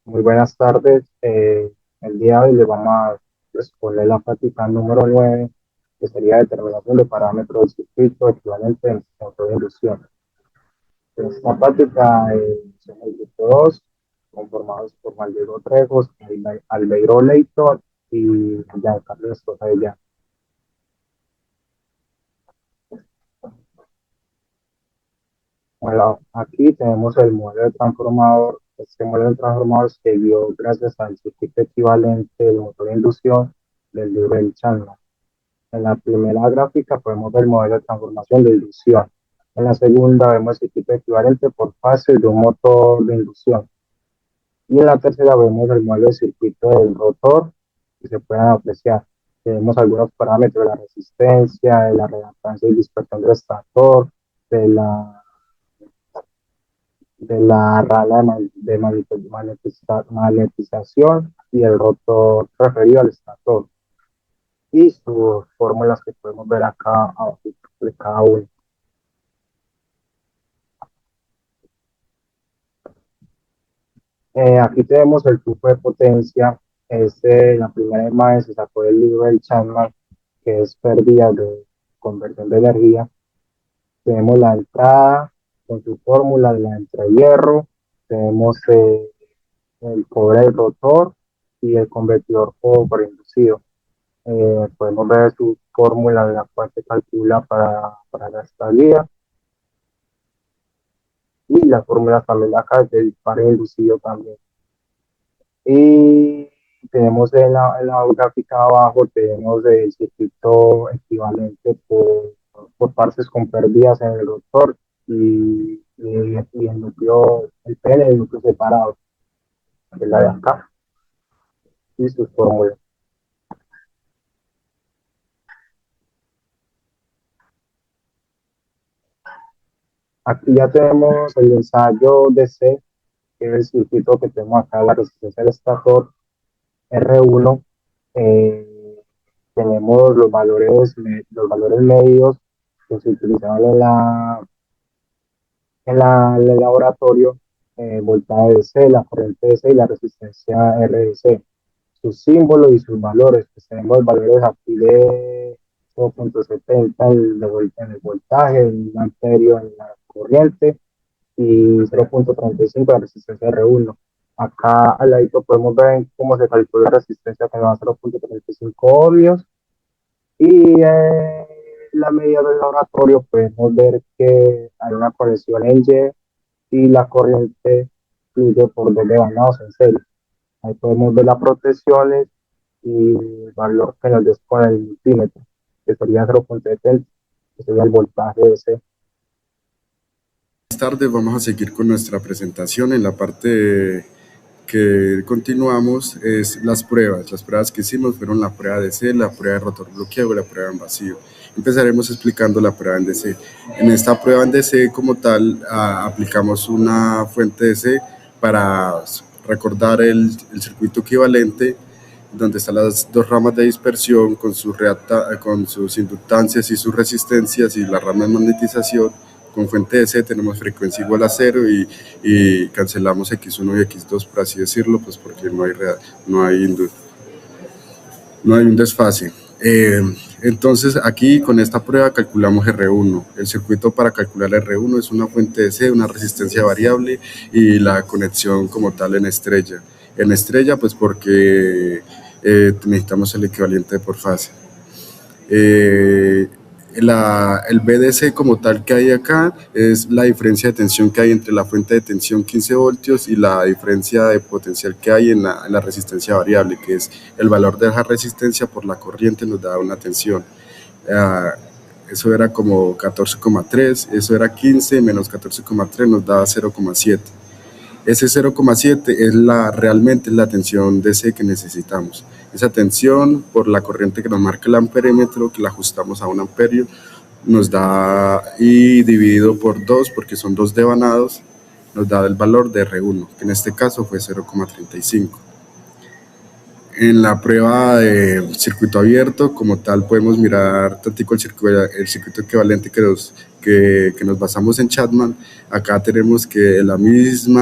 Muy buenas tardes. El día de hoy le vamos a responder la práctica número 9, que sería determinación de parámetros del circuito equivalente en centro de inducción. Esta práctica son el grupo 2, conformados por Valdiero Trejos, Albeiro Leitor y Giancarlo Escosa de Ya. Bueno, aquí tenemos el modelo de transformador. Este modelo de transformador se dio gracias al circuito equivalente del motor de inducción del libro del Chandler. En la primera gráfica podemos ver el modelo de transformación de inducción. En la segunda vemos el tipo equivalente por fase de un motor de inducción. Y en la tercera vemos el modelo de circuito del rotor que se pueden apreciar. Tenemos algunos parámetros de la resistencia, de la reactancia y dispersión del estator, de la, de la rala de magnetización y el rotor referido al estator. Y sus fórmulas que podemos ver acá abajo de cada uno. Aquí tenemos el flujo de potencia. La primera imagen se sacó del libro del Chapman, que es pérdida de conversión de energía. Tenemos la entrada con su fórmula de la entrehierro. Tenemos el cobre del rotor y el convertidor por inducido. Podemos ver su fórmula de la cual se calcula para la estabilidad. Y la fórmula también de acá del par inducido también. Y tenemos en la gráfica abajo, tenemos el circuito equivalente por partes con pérdidas en el rotor y el núcleo, el PN y el núcleo separado, que es la de acá, y sus fórmulas. Aquí ya tenemos el ensayo de C, que es el circuito que tenemos acá, la resistencia del estator R1. eh, Tenemos los valores medios que se utilizaban en el laboratorio, voltaje de C, la corriente de C y la resistencia R de C, sus símbolos y sus valores. Pues tenemos valores aquí de 0.70 en el voltaje, en el amperio en la corriente y 0.35 la resistencia R1. Acá al ladito podemos ver cómo se calcula la resistencia que va a 0.35 ohmios y la medida del laboratorio podemos ver que hay una conexión en Y y la corriente fluye por dos devanados en serie. Ahí podemos ver las protecciones y el valor que nos dispone el multímetro, que sería 0.70, que sería el voltaje de ese. Más tarde vamos a seguir con nuestra presentación. En la parte que continuamos es las pruebas. Las pruebas que hicimos fueron la prueba de C, la prueba de rotor bloqueado y la prueba en vacío. Empezaremos explicando la prueba en DC. En esta prueba en DC como tal aplicamos una fuente DC para recordar el circuito equivalente donde están las dos ramas de dispersión con sus inductancias y sus resistencias y la rama de magnetización. Con fuente de C tenemos frecuencia igual a cero y cancelamos X1 y X2, por así decirlo, pues porque no hay, no hay un desfase. Entonces aquí con esta prueba calculamos R1. El circuito para calcular R1 es una fuente de C, una resistencia variable y la conexión como tal en estrella. En estrella pues porque necesitamos el equivalente por fase. El BDC como tal que hay acá es la diferencia de tensión que hay entre la fuente de tensión 15 voltios y la diferencia de potencial que hay en la resistencia variable, que es el valor de esa resistencia por la corriente nos da una tensión. Eso era como 14,3, eso era 15 menos 14,3 nos da 0,7. Ese 0,7 es realmente la tensión DC que necesitamos. Esa tensión por la corriente que nos marca el amperímetro, que la ajustamos a 1 amperio, nos da, y dividido por 2, porque son 2 devanados, nos da el valor de R1, que en este caso fue 0,35. En la prueba de circuito abierto, como tal, podemos mirar tantico el circuito equivalente que nos basamos en Chapman. Acá tenemos que el mismo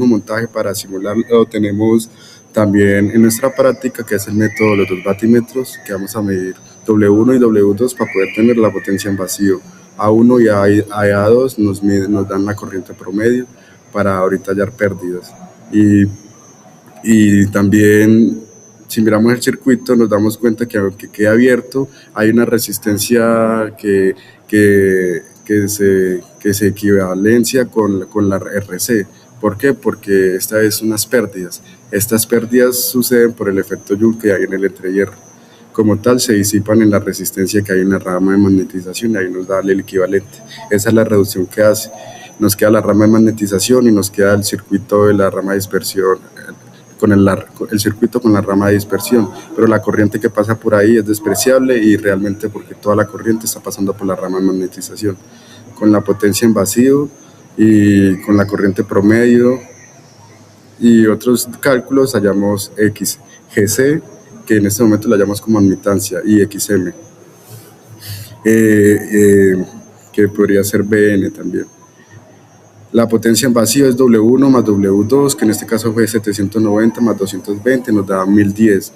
montaje para simular lo tenemos también en nuestra práctica, que es el método de los 2 batímetros, que vamos a medir W1 y W2 para poder tener la potencia en vacío. A1 y A2 nos dan la corriente promedio para ahorita hallar pérdidas. Y también, si miramos el circuito, nos damos cuenta que aunque quede abierto, hay una resistencia que se equivalencia con la RC. ¿Por qué? Porque esta es unas pérdidas. Estas pérdidas suceden por el efecto Joule que hay en el entrehierro. Como tal, se disipan en la resistencia que hay en la rama de magnetización y ahí nos da el equivalente. Esa es la reducción que hace. Nos queda la rama de magnetización y nos queda el circuito de la rama de dispersión, el circuito con la rama de dispersión, pero la corriente que pasa por ahí es despreciable y realmente porque toda la corriente está pasando por la rama de magnetización. Con la potencia en vacío y con la corriente promedio y otros cálculos hallamos XGC, que en este momento la llamamos como admitancia, y XM, que podría ser BN también. La potencia en vacío es W1 más W2, que en este caso fue 790 más 220, nos da 1010.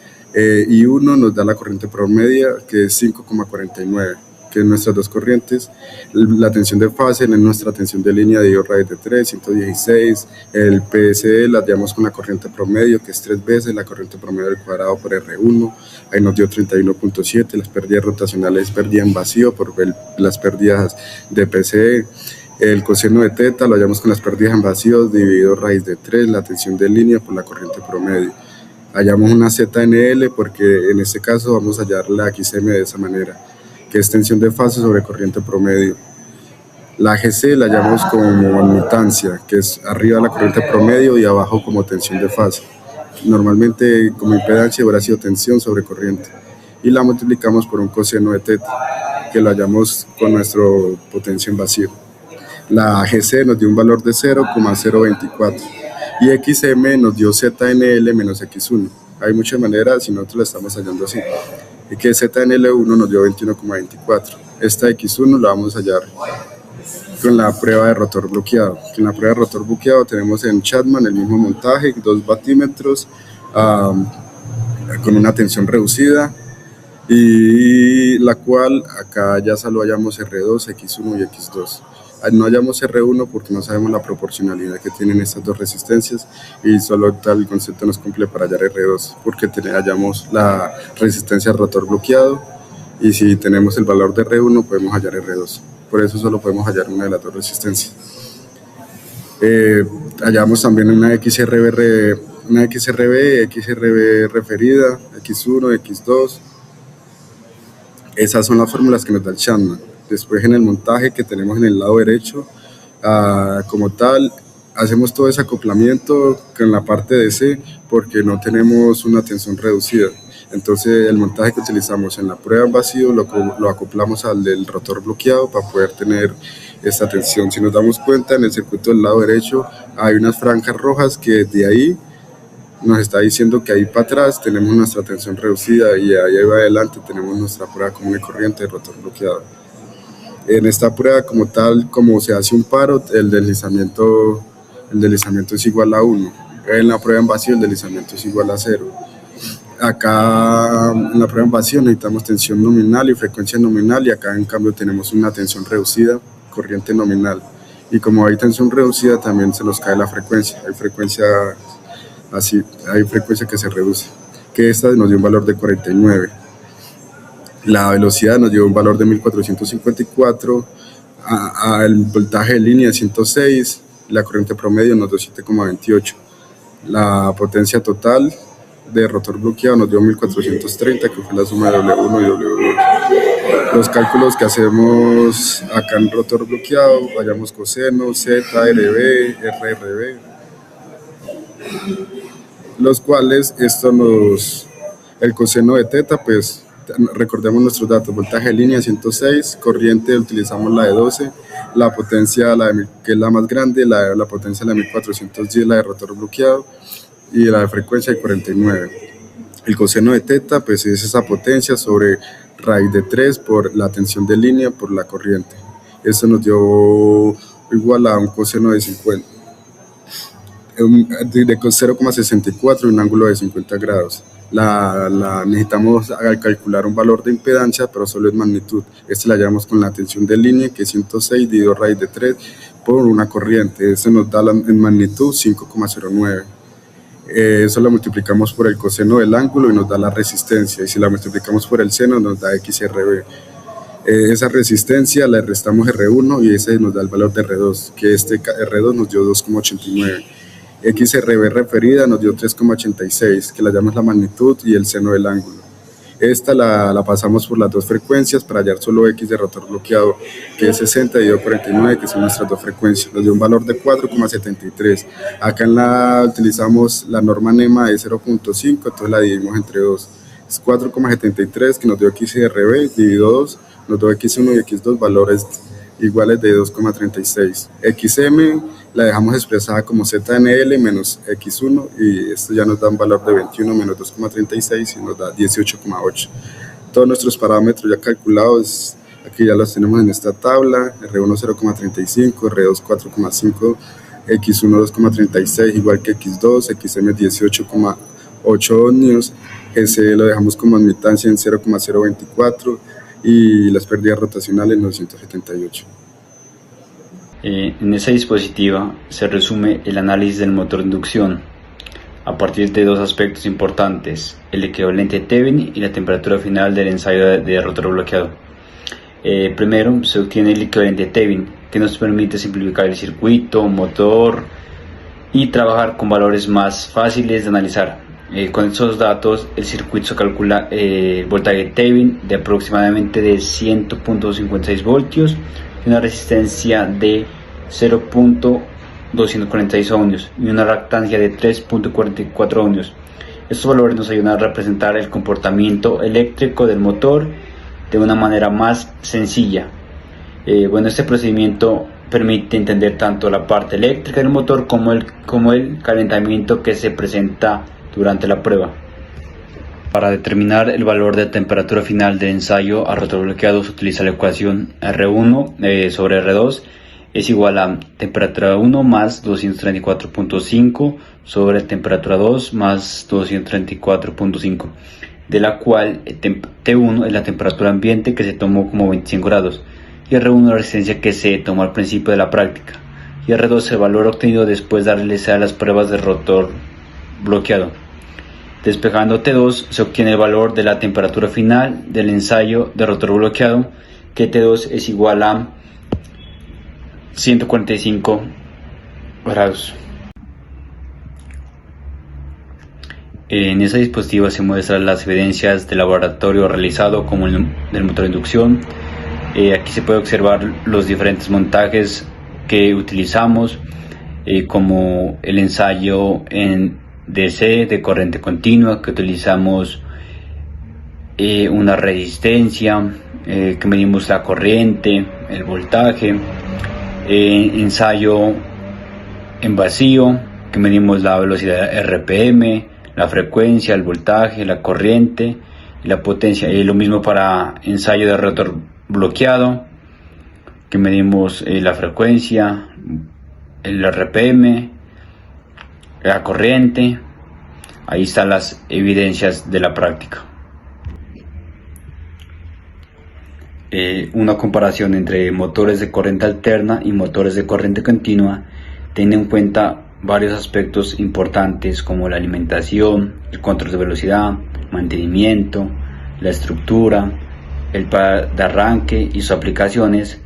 Y 1 nos da la corriente promedia, que es 5,49, que es nuestras dos corrientes. La tensión de fase, nuestra tensión de línea dio raíz de 3, 116. El PSE la hallamos con la corriente promedio, que es 3 veces la corriente promedio al cuadrado por R1. Ahí nos dio 31,7. Las pérdidas rotacionales pérdida en vacío por las pérdidas de PSE. El coseno de teta lo hallamos con las pérdidas en vacío dividido raíz de 3, la tensión de línea por la corriente promedio. Hallamos una ZNL porque en este caso vamos a hallar la XM de esa manera, que es tensión de fase sobre corriente promedio. La GC la hallamos como admitancia, que es arriba la corriente promedio y abajo como tensión de fase. Normalmente como impedancia hubiera sido tensión sobre corriente. Y la multiplicamos por un coseno de teta, que lo hallamos con nuestro potencia en vacío. La GC nos dio un valor de 0,024 y XM nos dio ZNL menos X1. Hay muchas maneras y nosotros la estamos hallando así. Y que ZNL1 nos dio 21,24. Esta X1 la vamos a hallar con la prueba de rotor bloqueado. En la prueba de rotor bloqueado tenemos en Chapman el mismo montaje, 2 batímetros con una tensión reducida, y la cual acá ya solo hallamos R2, X1 y X2. No hallamos R1 porque no sabemos la proporcionalidad que tienen estas dos resistencias y solo tal concepto nos cumple para hallar R2 porque hallamos la resistencia al rotor bloqueado y si tenemos el valor de R1 podemos hallar R2. Por eso solo podemos hallar una de las dos resistencias. Hallamos también una XRB referida, X1, X2. Esas son las fórmulas que nos da el Chapman. Después en el montaje que tenemos en el lado derecho, como tal, hacemos todo ese acoplamiento con la parte de C porque no tenemos una tensión reducida. Entonces el montaje que utilizamos en la prueba en vacío lo acoplamos al del rotor bloqueado para poder tener esta tensión. Si nos damos cuenta, en el circuito del lado derecho hay unas franjas rojas que de ahí nos está diciendo que ahí para atrás tenemos nuestra tensión reducida y ahí adelante tenemos nuestra prueba común y corriente de rotor bloqueado. En esta prueba como tal, como se hace un paro, el deslizamiento es igual a 1. En la prueba en vacío el deslizamiento es igual a 0. Acá en la prueba en vacío necesitamos tensión nominal y frecuencia nominal y acá en cambio tenemos una tensión reducida, corriente nominal. Y como hay tensión reducida también se nos cae la frecuencia, hay frecuencia que se reduce, que esta nos dio un valor de 49. La velocidad nos dio un valor de 1454, el voltaje de línea 106, la corriente promedio nos dio 7,28. La potencia total de rotor bloqueado nos dio 1430, que fue la suma de W1 y W2. Los cálculos que hacemos acá en rotor bloqueado, hallamos coseno, Z, RB, RRB, los cuales el coseno de teta, pues recordemos nuestros datos: voltaje de línea 106, corriente utilizamos la de 12, la potencia que es la más grande, la potencia de la 1410, la de rotor bloqueado, y la de frecuencia de 49. El coseno de teta pues es esa potencia sobre raíz de 3 por la tensión de línea por la corriente. Eso nos dio igual a un coseno de 50, de 0,64 y un ángulo de 50 grados. Necesitamos calcular un valor de impedancia, pero solo es magnitud. La llamamos con la tensión de línea, que es 106 dividido raíz de 3 por una corriente. Eso nos da en magnitud 5,09. Eso lo multiplicamos por el coseno del ángulo y nos da la resistencia. Y si la multiplicamos por el seno, nos da XRB. Esa resistencia la restamos R1 y ese nos da el valor de R2, que R2 nos dio 2,89. XRB referida nos dio 3,86, que la llamamos la magnitud y el seno del ángulo. Esta la pasamos por las dos frecuencias para hallar solo X de rotor bloqueado, que es 60 dividido 49, que son nuestras dos frecuencias. Nos dio un valor de 4,73. Acá utilizamos la norma NEMA de 0.5, entonces la dividimos entre 2. Es 4,73, que nos dio XRB dividido 2, nos dio X1 y X2 valores iguales de 2,36. XM la dejamos expresada como ZNL menos X1 y esto ya nos da un valor de 21 menos 2,36 y nos da 18,8. Todos nuestros parámetros ya calculados, aquí ya los tenemos en esta tabla: R1 0,35, R2 4,5, X1 2,36 igual que X2, XM 18,8 ohmios, GC lo dejamos como admitancia en 0,024 y las pérdidas rotacionales 978. En esa diapositiva se resume el análisis del motor de inducción a partir de dos aspectos importantes: el equivalente Thevenin y la temperatura final del ensayo de rotor bloqueado. Primero se obtiene el equivalente Thevenin, que nos permite simplificar el circuito, motor y trabajar con valores más fáciles de analizar. Con estos datos el circuito se calcula el voltaje Thevenin de aproximadamente de 100.56 voltios y una resistencia de 0.246 ohmios y una reactancia de 3.44 ohmios. Estos valores nos ayudan a representar el comportamiento eléctrico del motor de una manera más sencilla. Este procedimiento permite entender tanto la parte eléctrica del motor como el calentamiento que se presenta durante la prueba. Para determinar el valor de temperatura final del ensayo a rotor bloqueado se utiliza la ecuación R1 sobre R2 es igual a temperatura 1 más 234.5 sobre temperatura 2 más 234.5, de la cual T1 es la temperatura ambiente, que se tomó como 25 grados, y R1 la resistencia que se tomó al principio de la práctica, y R2 es el valor obtenido después de realizar las pruebas de rotor bloqueado. Despejando T2 se obtiene el valor de la temperatura final del ensayo de rotor bloqueado, que T2 es igual a 145 grados. En esa dispositiva se muestran las evidencias de laboratorio realizado como el del motor de inducción. Aquí se puede observar los diferentes montajes que utilizamos, como el ensayo en DC de corriente continua, que utilizamos una resistencia, que medimos la corriente, el voltaje, ensayo en vacío, que medimos la velocidad RPM, la frecuencia, el voltaje, la corriente y la potencia. Lo mismo para ensayo de rotor bloqueado, que medimos la frecuencia, el RPM, la corriente. Ahí están las evidencias de la práctica. Una comparación entre motores de corriente alterna y motores de corriente continua tiene en cuenta varios aspectos importantes, como la alimentación, el control de velocidad, mantenimiento, la estructura, el par de arranque y sus aplicaciones.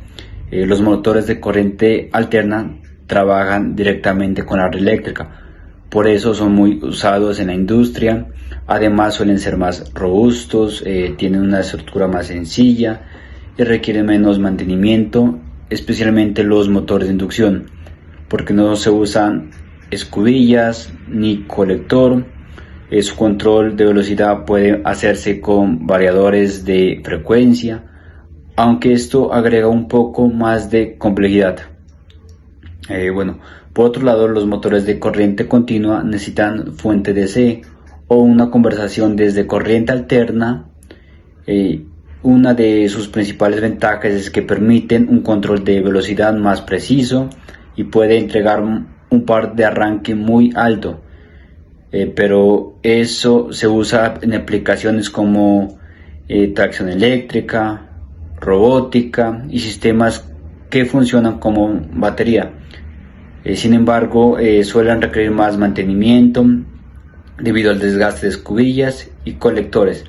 Los motores de corriente alterna trabajan directamente con la red eléctrica, por eso son muy usados en la industria. Además suelen ser más robustos, tienen una estructura más sencilla y requieren menos mantenimiento, especialmente los motores de inducción, porque no se usan escobillas ni colector. Su control de velocidad puede hacerse con variadores de frecuencia, aunque esto agrega un poco más de complejidad. Bueno, por otro lado, los motores de corriente continua necesitan fuente DC o una conversión desde corriente alterna. Una de sus principales ventajas es que permiten un control de velocidad más preciso y puede entregar un par de arranque muy alto, pero eso se usa en aplicaciones como tracción eléctrica, robótica y sistemas que funcionan como batería. Sin embargo, suelen requerir más mantenimiento debido al desgaste de escobillas y colectores.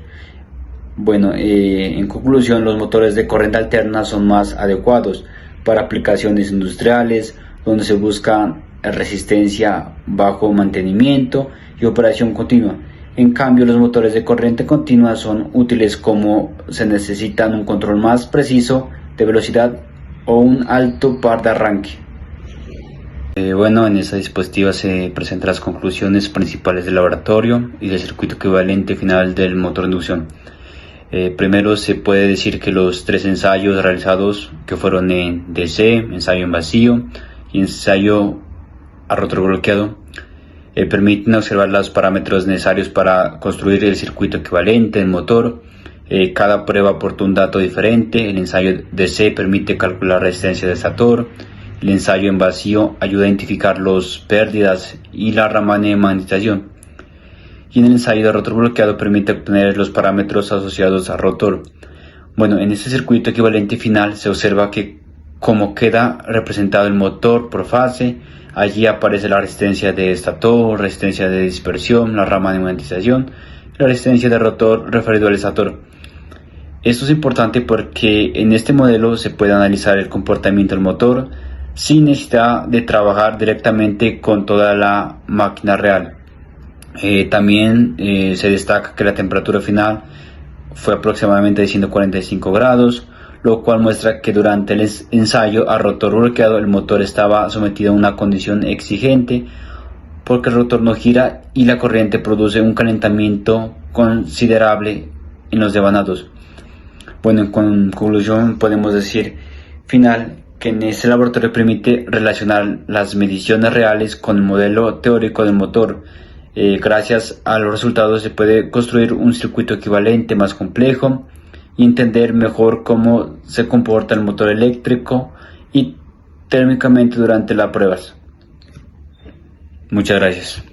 Bueno, en conclusión, los motores de corriente alterna son más adecuados para aplicaciones industriales donde se busca resistencia bajo mantenimiento y operación continua. En cambio, los motores de corriente continua son útiles como se necesitan un control más preciso de velocidad o un alto par de arranque. Bueno, en esta diapositiva se presentan las conclusiones principales del laboratorio y del circuito equivalente final del motor de inducción. Primero se puede decir que los 3 ensayos realizados, que fueron en DC, ensayo en vacío y ensayo a rotor bloqueado, permiten observar los parámetros necesarios para construir el circuito equivalente del motor. Cada prueba aporta un dato diferente. El ensayo DC permite calcular la resistencia del estator. El ensayo en vacío ayuda a identificar las pérdidas y la rama de magnetización. Y en el ensayo de rotor bloqueado permite obtener los parámetros asociados al rotor. Bueno, en este circuito equivalente final se observa que como queda representado el motor por fase, allí aparece la resistencia de estator, resistencia de dispersión, la rama de magnetización, la resistencia de rotor referido al estator. Esto es importante porque en este modelo se puede analizar el comportamiento del motor sin necesidad de trabajar directamente con toda la máquina real. También se destaca que la temperatura final fue aproximadamente de 145 grados, lo cual muestra que durante el ensayo a rotor bloqueado el motor estaba sometido a una condición exigente porque el rotor no gira y la corriente produce un calentamiento considerable en los devanados. Bueno, en conclusión podemos decir final que en este laboratorio permite relacionar las mediciones reales con el modelo teórico del motor. Gracias a los resultados se puede construir un circuito equivalente más complejo y entender mejor cómo se comporta el motor eléctrico y térmicamente durante las pruebas. Muchas gracias.